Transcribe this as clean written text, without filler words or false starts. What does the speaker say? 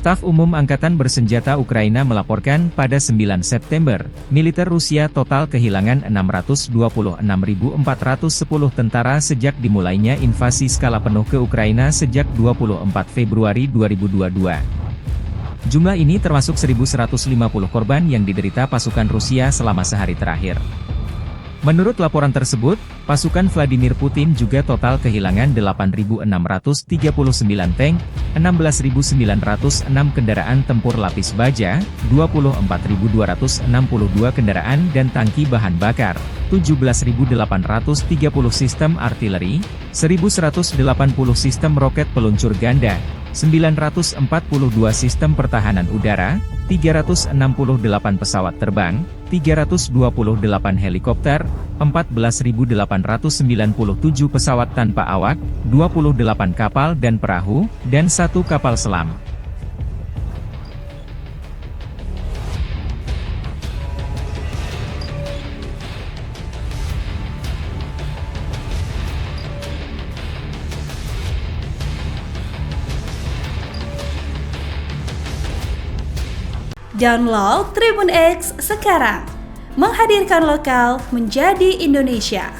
Staf Umum Angkatan Bersenjata Ukraina melaporkan pada 9 September, militer Rusia total kehilangan 626.410 tentara sejak dimulainya invasi skala penuh ke Ukraina sejak 24 Februari 2022. Jumlah ini termasuk 1.150 korban yang diderita pasukan Rusia selama sehari terakhir. Menurut laporan tersebut, pasukan Vladimir Putin juga total kehilangan 8.639 tank, 16.906 kendaraan tempur lapis baja, 24.262 kendaraan dan tangki bahan bakar, 17.830 sistem artileri, 1.180 sistem roket peluncur ganda, 942 sistem pertahanan udara, 368 pesawat terbang, 328 helikopter, 14.897 pesawat tanpa awak, 28 kapal dan perahu, dan 1 kapal selam. Download Tribun X sekarang, menghadirkan lokal menjadi Indonesia.